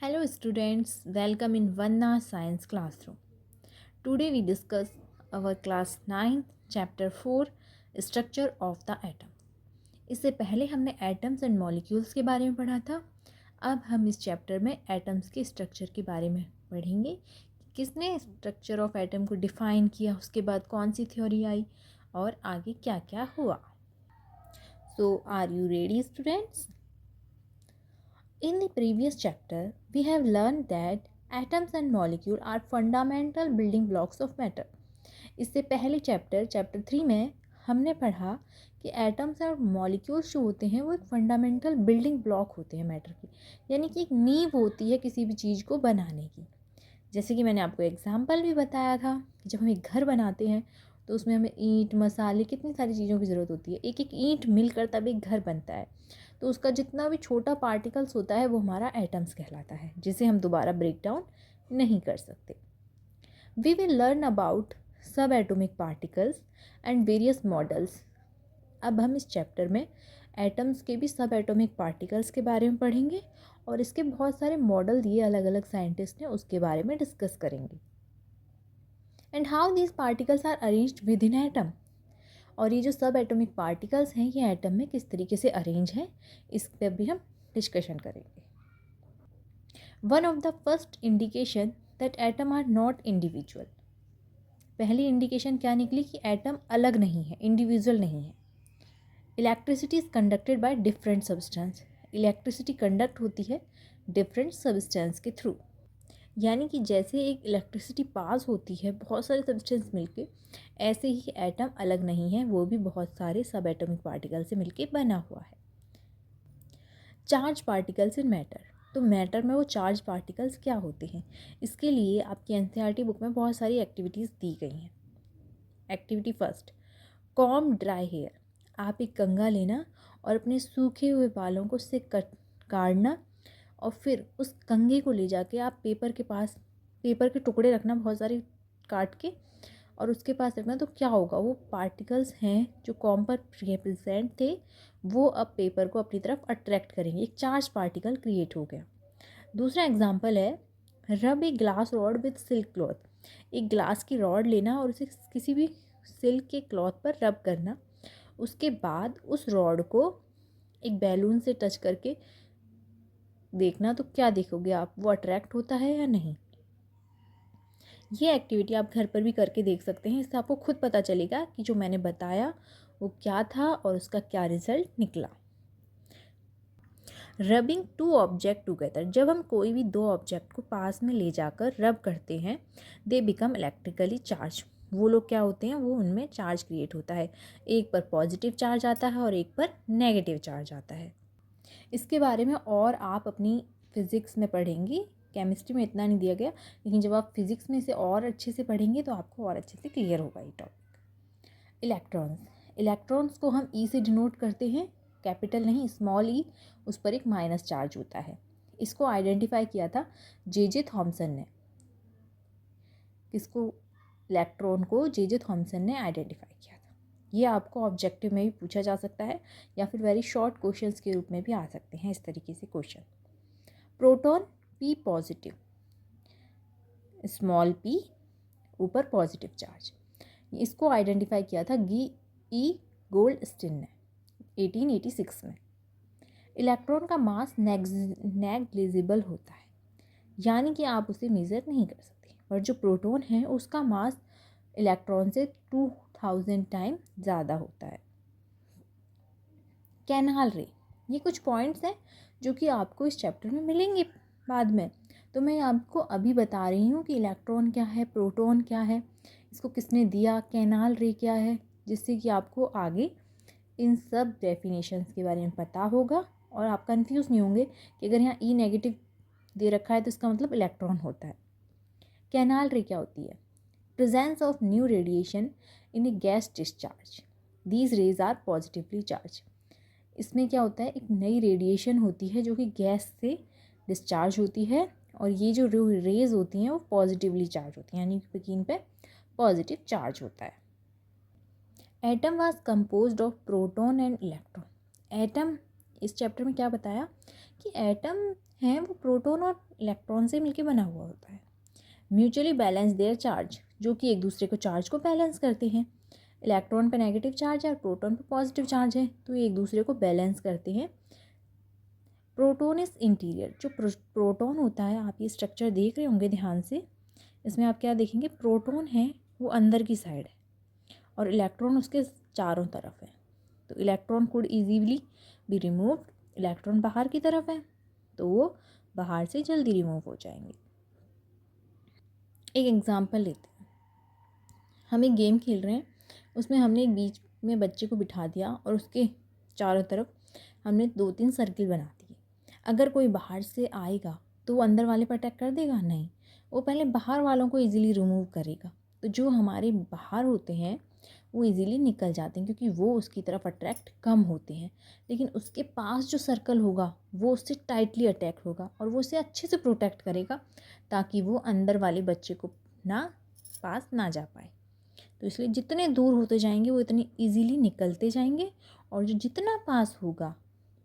Hello students, welcome in Vanna Science Classroom. Today we discuss our class 9 chapter 4 structure of the atom. इससे पहले हमने atoms and molecules के बारे में पढ़ा था। अब हम इस चैप्टर में एटम्स के स्ट्रक्चर के बारे में पढ़ेंगे। किसने स्ट्रक्चर ऑफ एटम को डिफाइन किया, उसके बाद कौन सी थ्योरी आई और आगे क्या क्या हुआ। So are you ready students? In the previous chapter, we have learned that atoms and molecules are fundamental building blocks of matter. इससे पहले चैप्टर 3 में हमने पढ़ा कि एटम्स और मॉलिक्यूल्स जो होते हैं वो एक फंडामेंटल बिल्डिंग ब्लॉक होते हैं मैटर की, यानी कि एक नींव होती है किसी भी चीज़ को बनाने की। जैसे कि मैंने आपको एग्जाम्पल भी बताया था कि जब हम एक घर बनाते हैं तो उसमें हमें ईंट, मसाले, कितनी सारी चीज़ों की ज़रूरत होती है। एक एक ईंट मिलकर तब एक घर बनता है। तो उसका जितना भी छोटा पार्टिकल्स होता है वो हमारा एटम्स कहलाता है, जिसे हम दोबारा ब्रेक डाउन नहीं कर सकते। वी विल लर्न अबाउट सब atomic particles and various models. अब हम इस चैप्टर में एटम्स के भी सब एटॉमिक पार्टिकल्स के बारे में पढ़ेंगे और इसके बहुत सारे मॉडल दिए अलग अलग साइंटिस्ट ने, उसके बारे में डिस्कस करेंगे। And how these particles are arranged within atom. और ये जो सब एटॉमिक पार्टिकल्स हैं ये एटम में किस तरीके से अरेंज हैं, इस पर भी हम डिस्कशन करेंगे। One of the first indication that atom are not individual. पहली इंडिकेशन क्या निकली कि एटम अलग नहीं है, इंडिविजुअल नहीं है। Electricity is conducted by different substance. Electricity conduct होती है डिफरेंट सब्सटेंस के थ्रू, यानी कि जैसे एक इलेक्ट्रिसिटी पास होती है बहुत सारे सब्सटेंस मिलके, ऐसे ही एटम अलग नहीं है, वो भी बहुत सारे सब एटॉमिक पार्टिकल से मिलके बना हुआ है। Charge particles in matter. तो मैटर में वो चार्ज पार्टिकल्स क्या होते हैं, इसके लिए आपकी एनसीईआरटी बुक में बहुत सारी एक्टिविटीज़ दी गई हैं। Activity first, comb dry hair. आप एक कंघा लेना और अपने सूखे हुए बालों को उससे काटना और फिर उस कंघे को ले जाके आप पेपर के टुकड़े रखना बहुत सारे काट के, और उसके पास रखना। तो क्या होगा, वो पार्टिकल्स हैं जो कॉम पर रिप्रेजेंट थे वो अब पेपर को अपनी तरफ अट्रैक्ट करेंगे, एक चार्ज पार्टिकल क्रिएट हो गया। दूसरा एग्जांपल है, रब a glass rod with silk cloth. एक ग्लास की रॉड लेना और उसे किसी भी सिल्क के क्लॉथ पर रब करना। उसके बाद उस रॉड को एक बैलून से टच करके देखना, तो क्या देखोगे आप, वो अट्रैक्ट होता है या नहीं। ये एक्टिविटी आप घर पर भी करके देख सकते हैं, इससे आपको खुद पता चलेगा कि जो मैंने बताया वो क्या था और उसका क्या रिजल्ट निकला। Rubbing two object together. जब हम कोई भी दो ऑब्जेक्ट को पास में ले जाकर रब करते हैं, दे बिकम इलेक्ट्रिकली चार्ज। वो लोग क्या होते हैं, वो उनमें चार्ज क्रिएट होता है। एक पर पॉजिटिव चार्ज आता है और एक पर नेगेटिव चार्ज आता है। इसके बारे में और आप अपनी फिज़िक्स में पढ़ेंगी, केमिस्ट्री में इतना नहीं दिया गया, लेकिन जब आप फिज़िक्स में इसे और अच्छे से पढ़ेंगे तो आपको और अच्छे से क्लियर होगा ये टॉपिक। इलेक्ट्रॉन्स। इलेक्ट्रॉन्स को हम ई से डिनोट करते हैं, कैपिटल नहीं, स्मॉल ई, उस पर एक माइनस चार्ज होता है। इसको आइडेंटिफाई किया था जे थॉमसन ने। किसको? इलेक्ट्रॉन को जे थॉमसन ने आइडेंटिफाई किया था। ये आपको ऑब्जेक्टिव में भी पूछा जा सकता है या फिर वेरी शॉर्ट क्वेश्चंस के रूप में भी आ सकते हैं इस तरीके से question. Proton P positive, small P, ऊपर पॉजिटिव चार्ज। इसको आइडेंटिफाई किया था ई गोल्डस्टीन ने 1886 में। इलेक्ट्रॉन का मास नेग्लिजिबल होता है, यानी कि आप उसे मेज़र नहीं कर सकते, और जो प्रोटॉन है उसका मास इलेक्ट्रॉन से 2000 टाइम ज़्यादा होता है। कैनाल रे। ये कुछ पॉइंट्स हैं जो कि आपको इस चैप्टर में मिलेंगे बाद में, तो मैं आपको अभी बता रही हूँ कि इलेक्ट्रॉन क्या है, प्रोटॉन क्या है, इसको किसने दिया, कैनाल रे क्या है, जिससे कि आपको आगे इन सब डेफिनेशंस के बारे में पता होगा और आप कंफ्यूज नहीं होंगे कि अगर यहाँ ई नेगेटिव दे रखा है तो इसका मतलब इलेक्ट्रॉन होता है। कैनाल रे क्या होती है? Presence of new radiation in a gas discharge, these rays are positively charge. इसमें क्या होता है, एक नई रेडिएशन होती है जो कि गैस से डिस्चार्ज होती है, और ये जो रेज होती हैं वो पॉजिटिवली चार्ज होती हैं, यानी कि इन पे पॉजिटिव चार्ज होता है। Atom was composed of proton and electron. Atom, इस चैप्टर में क्या बताया कि एटम है वो प्रोटॉन और इलेक्ट्रॉन से मिलकर बना हुआ होता है। म्यूचुअली बैलेंस देयर चार्ज, जो कि एक दूसरे को चार्ज को बैलेंस करते हैं। इलेक्ट्रॉन पे नेगेटिव चार्ज है और प्रोटॉन पे पॉजिटिव चार्ज है, तो ये एक दूसरे को बैलेंस करते हैं। प्रोटॉन इज इंटीरियर, जो प्रोटॉन होता है, आप ये स्ट्रक्चर देख रहे होंगे ध्यान से, इसमें आप क्या देखेंगे, प्रोटॉन है वो अंदर की साइड है और इलेक्ट्रॉन उसके चारों तरफ है। तो electron could easily be removed, electron बाहर की तरफ है तो वो बाहर से जल्दी रिमूव हो जाएंगे। एक एग्जांपल लेते हैं, हम एक गेम खेल रहे हैं, उसमें हमने एक बीच में बच्चे को बिठा दिया और उसके चारों तरफ हमने 2-3 सर्किल बना दिए। अगर कोई बाहर से आएगा तो वो अंदर वाले पर अटैक कर देगा? नहीं, वो पहले बाहर वालों को इजीली रिमूव करेगा। तो जो हमारे बाहर होते हैं वो इजीली निकल जाते हैं क्योंकि वो उसकी तरफ अट्रैक्ट कम होते हैं, लेकिन उसके पास जो सर्कल होगा वो उससे टाइटली अटैक होगा और वो उसे अच्छे से प्रोटेक्ट करेगा ताकि वो अंदर वाले बच्चे को पास ना जा पाए। तो इसलिए जितने दूर होते जाएंगे वो इतने इजीली निकलते जाएंगे और जो जितना पास होगा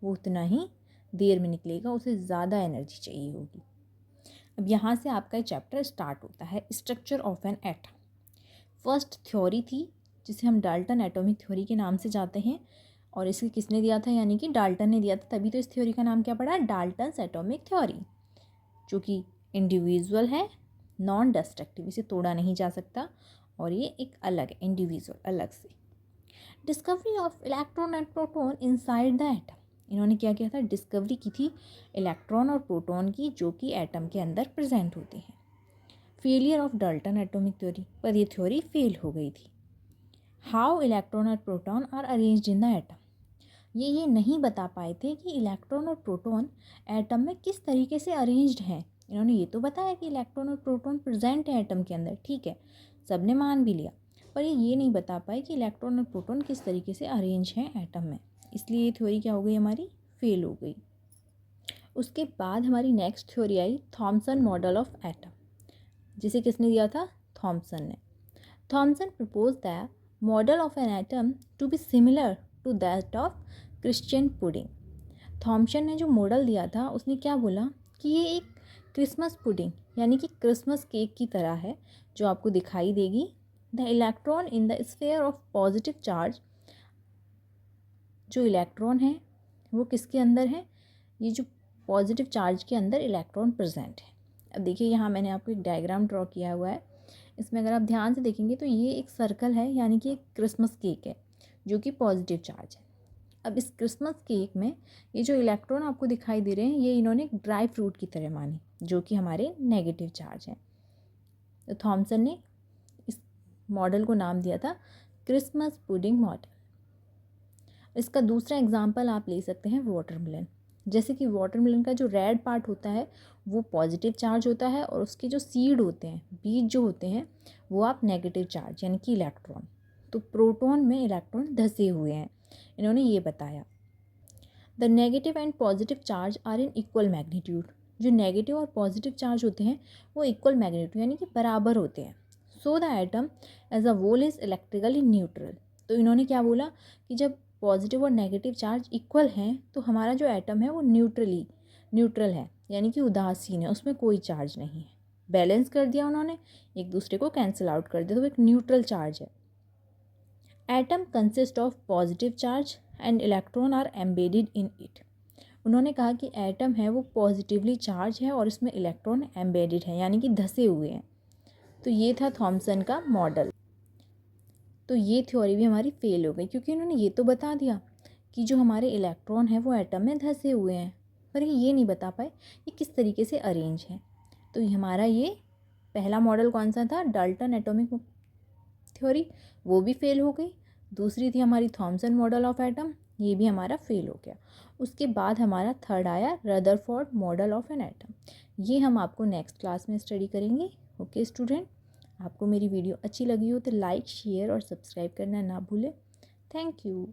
वो उतना ही देर में निकलेगा, उसे ज़्यादा एनर्जी चाहिए होगी। अब यहाँ से आपका चैप्टर स्टार्ट होता है, structure of an atom. First theory थी जिसे हम डाल्टन एटॉमिक थ्योरी के नाम से जाते हैं, और इसे किसने दिया था, यानी कि डाल्टन ने दिया था, तभी तो इस थ्योरी का नाम क्या पड़ा, डाल्टन्स एटॉमिक थ्योरी, जो कि इंडिविजुअल है, नॉन डिस्ट्रक्टिव, इसे तोड़ा नहीं जा सकता और ये एक अलग है, इंडिविजुअल अलग से। Discovery of electron and proton inside the atom, इन्होंने क्या किया था, डिस्कवरी की थी इलेक्ट्रॉन और प्रोटॉन की, जो कि एटम के अंदर प्रेजेंट होते हैं। Failure of Dalton atomic theory, पर ये थ्योरी फेल हो गई थी। हाउ इलेक्ट्रॉन और proton are arranged in the atom, ये नहीं बता पाए थे कि इलेक्ट्रॉन और प्रोटॉन एटम में किस तरीके से अरेंज्ड हैं। इन्होंने ये तो बताया कि इलेक्ट्रॉन और प्रोटॉन प्रेजेंट है एटम के अंदर, ठीक है, सबने मान भी लिया, पर ये नहीं बता पाए कि इलेक्ट्रॉन और प्रोटॉन किस तरीके से अरेंज हैं एटम में, इसलिए ये थ्योरी क्या हो गई हमारी, फेल हो गई। उसके बाद हमारी नेक्स्ट थ्योरी आई, थॉमसन मॉडल ऑफ एटम, जिसे किसने दिया था, थॉमसन ने। Thomson propose the model of an atom to be similar to that of Christian pudding. Thomson ने जो मॉडल दिया था उसने क्या बोला कि ये एक क्रिसमस पुडिंग यानी कि क्रिसमस केक की तरह है, जो आपको दिखाई देगी। The electron in the sphere of positive charge, जो इलेक्ट्रॉन है वो किसके अंदर है, ये जो पॉजिटिव चार्ज के अंदर इलेक्ट्रॉन प्रेजेंट है। अब देखिए यहाँ मैंने आपको एक डायग्राम ड्रॉ किया हुआ है, इसमें अगर आप ध्यान से देखेंगे तो ये एक सर्कल है, यानी कि एक क्रिसमस केक है जो कि पॉजिटिव चार्ज है। अब इस क्रिसमस केक में ये जो इलेक्ट्रॉन आपको दिखाई दे रहे हैं, ये इन्होंने एक ड्राई फ्रूट की तरह माने, जो कि हमारे नेगेटिव चार्ज हैं। तो थॉमसन ने इस मॉडल को नाम दिया था क्रिसमस पुडिंग मॉडल। इसका दूसरा एग्जाम्पल आप ले सकते हैं वाटरमेलन। जैसे कि वाटरमेलन का जो रेड पार्ट होता है वो पॉजिटिव चार्ज होता है और उसके जो सीड होते हैं, बीज जो होते हैं, वो आप नेगेटिव चार्ज यानी कि इलेक्ट्रॉन। तो प्रोटॉन में इलेक्ट्रॉन धंसे हुए हैं, इन्होंने ये बताया। The negative and positive charge are in equal magnitude, जो नेगेटिव और पॉजिटिव चार्ज होते हैं वो इक्वल मैग्नीट्यूड यानी कि बराबर होते हैं। So the atom as a whole is electrically neutral. तो इन्होंने क्या बोला कि जब पॉजिटिव और नेगेटिव चार्ज इक्वल हैं तो हमारा जो एटम है वो न्यूट्रल है, यानी कि उदासीन है, उसमें कोई चार्ज नहीं है। बैलेंस कर दिया उन्होंने, एक दूसरे को कैंसिल आउट कर दिया, तो एक न्यूट्रल चार्ज है। Atom consist of positive charge and electron are embedded in it. उन्होंने कहा कि एटम है वो पॉजिटिवली चार्ज है और इसमें इलेक्ट्रॉन एम्बेडेड है यानी कि धंसे हुए हैं। तो ये था थॉमसन का मॉडल। तो ये थ्योरी भी हमारी फेल हो गई क्योंकि उन्होंने ये तो बता दिया कि जो हमारे इलेक्ट्रॉन है वो एटम में धंसे हुए हैं, पर ये नहीं बता पाए कि किस तरीके से अरेंज है। तो हमारा ये पहला मॉडल कौन सा था, डाल्टन एटॉमिक थ्योरी, वो भी फेल हो गई। दूसरी थी हमारी थॉमसन मॉडल ऑफ एटम, ये भी हमारा फेल हो गया। उसके बाद हमारा थर्ड आया Rutherford model of an atom, ये हम आपको नेक्स्ट क्लास में स्टडी करेंगे। ओके स्टूडेंट, आपको मेरी वीडियो अच्छी लगी हो तो लाइक, शेयर और सब्सक्राइब करना ना भूलें। Thank you.